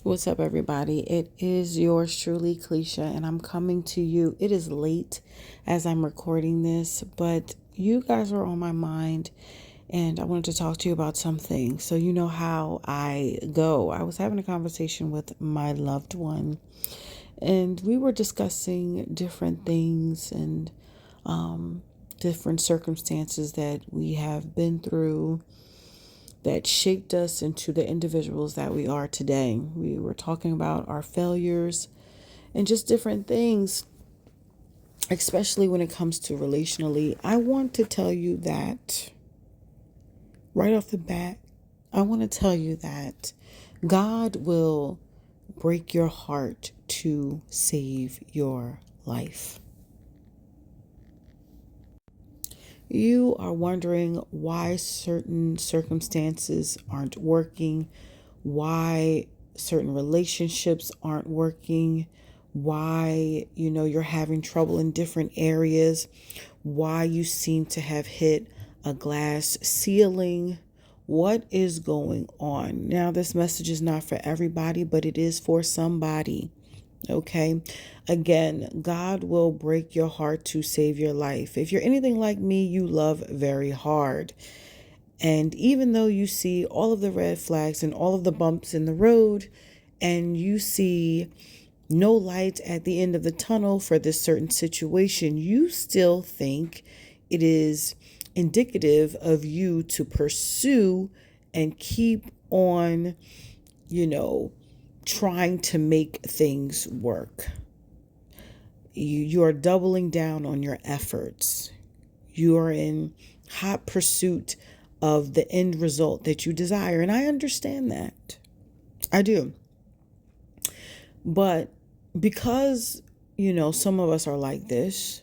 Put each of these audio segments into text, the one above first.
What's up, everybody? It is yours truly, Cleisha, and I'm coming to you. It is late as I'm recording this, but you guys are on my mind, and I wanted to talk to you about something. So, you know how I go. I was having a conversation with my loved one, and we were discussing different things and different circumstances that we have been through that shaped us into the individuals that we are today. We were talking about our failures and just different things, especially when it comes to relationally. I want to tell you that right off the bat, I want to tell you that God will break your heart to save your life. You are wondering why certain circumstances aren't working, why certain relationships aren't working, why you're having trouble in different areas, why you seem to have hit a glass ceiling. What is going on? Now, this message is not for everybody, but it is for somebody. Okay. Again, God will break your heart to save your life. If you're anything like me, you love very hard. And even though you see all of the red flags and all of the bumps in the road, and you see no light at the end of the tunnel for this certain situation, you still think it is indicative of you to pursue and keep on, trying to make things work. You are doubling down on your efforts. You are in hot pursuit of the end result that you desire. And I understand that. I do. But because, some of us are like this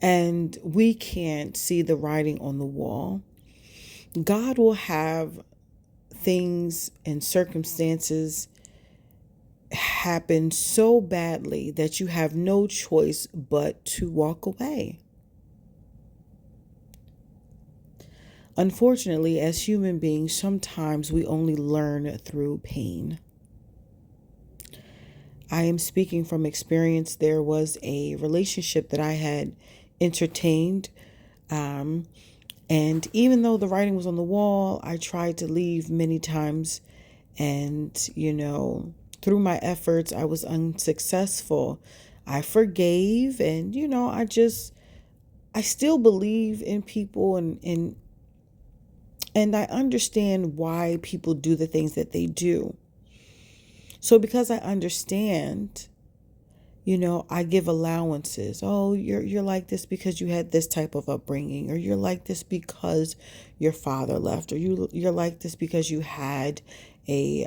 and we can't see the writing on the wall, God will have things and circumstances happen so badly that you have no choice but to walk away. Unfortunately, as human beings, sometimes we only learn through pain. I am speaking from experience. There was a relationship that I had entertained. And even though the writing was on the wall, I tried to leave many times. And, through my efforts, I was unsuccessful. I forgave and, I still believe in people and I understand why people do the things that they do. So because I understand, I give allowances. Oh, you're like this because you had this type of upbringing, or you're like this because your father left, or you're like this because you had a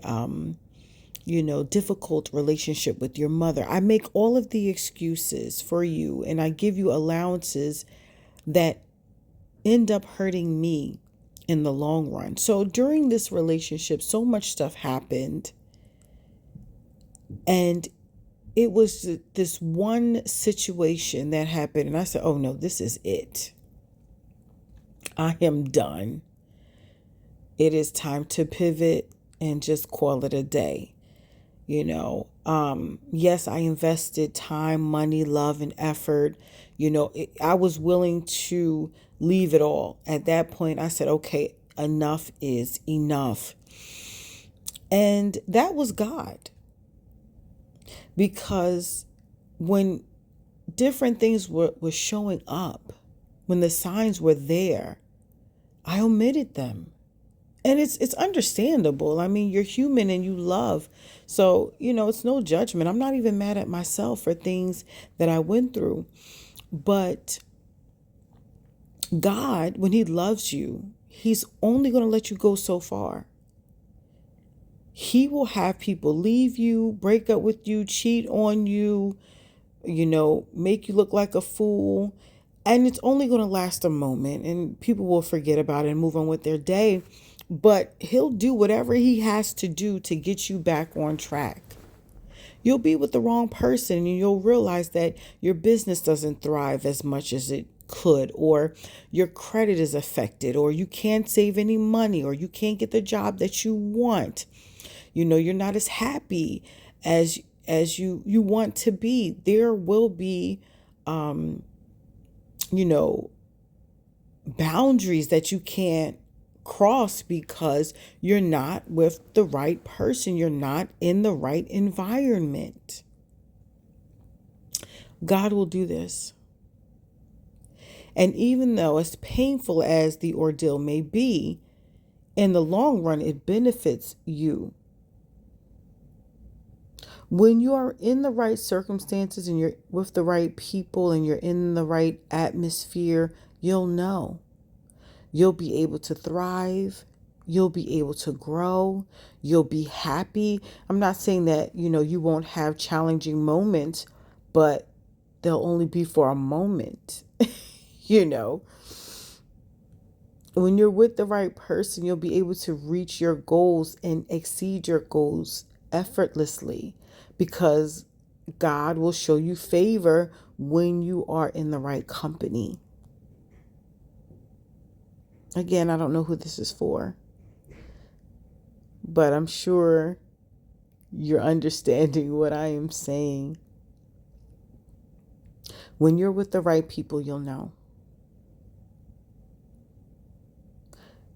difficult relationship with your mother. I make all of the excuses for you and I give you allowances that end up hurting me in the long run. So during this relationship, so much stuff happened. And it was this one situation that happened. And I said, oh no, this is it. I am done. It is time to pivot and just call it a day. Yes, I invested time, money, love, and effort. I was willing to leave it all. At that point, I said, okay, enough is enough. And that was God. Because when different things were showing up, when the signs were there, I omitted them. And it's understandable. I mean, you're human and you love. So, it's no judgment. I'm not even mad at myself for things that I went through. But God, when he loves you, he's only going to let you go so far. He will have people leave you, break up with you, cheat on you, make you look like a fool. And it's only going to last a moment and people will forget about it and move on with their day. But he'll do whatever he has to do to get you back on track. You'll be with the wrong person and you'll realize that your business doesn't thrive as much as it could, or your credit is affected, or you can't save any money, or you can't get the job that you want. You're not as happy as you want to be. There will be, you know, boundaries that you can't cross because you're not with the right person. You're not in the right environment. God will do this. And even though as painful as the ordeal may be, in the long run, it benefits you. When you are in the right circumstances and you're with the right people and you're in the right atmosphere, you'll know. You'll be able to thrive. You'll be able to grow. You'll be happy. I'm not saying that, you won't have challenging moments, but they'll only be for a moment. you know, when you're with the right person, you'll be able to reach your goals and exceed your goals effortlessly because God will show you favor when you are in the right company. Again, I don't know who this is for, but I'm sure you're understanding what I am saying. When you're with the right people, you'll know.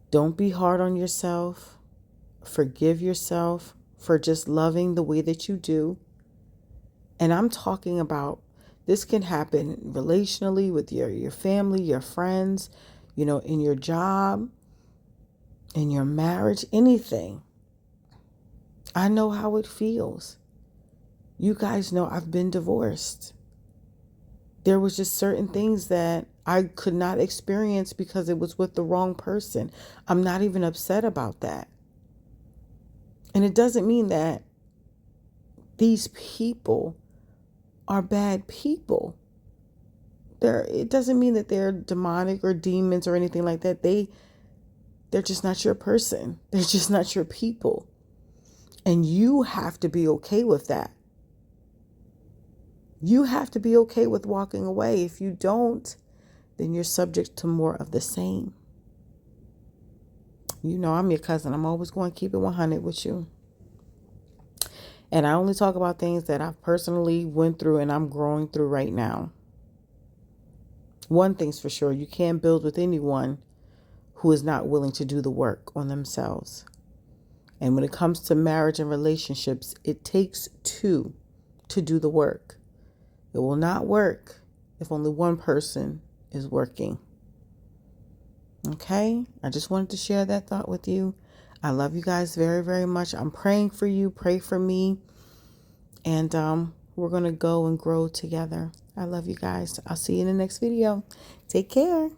Don't be hard on yourself. Forgive yourself for just loving the way that you do. And I'm talking about this can happen relationally with your family, your friends, in your job, in your marriage, anything. I know how it feels. You guys know I've been divorced. There was just certain things that I could not experience because it was with the wrong person. I'm not even upset about that. And it doesn't mean that these people are bad people. It doesn't mean that they're demonic or demons or anything like that. They're just not your person. They're just not your people. And you have to be okay with that. You have to be okay with walking away. If you don't, then you're subject to more of the same. I'm your cousin. I'm always going to keep it 100 with you. And I only talk about things that I've personally went through and I'm growing through right now. One thing's for sure, you can't build with anyone who is not willing to do the work on themselves. And when it comes to marriage and relationships, it takes two to do the work. It will not work if only one person is working. Okay? I just wanted to share that thought with you. I love you guys very, very much. I'm praying for you. Pray for me. And we're going to go and grow together. I love you guys. I'll see you in the next video. Take care.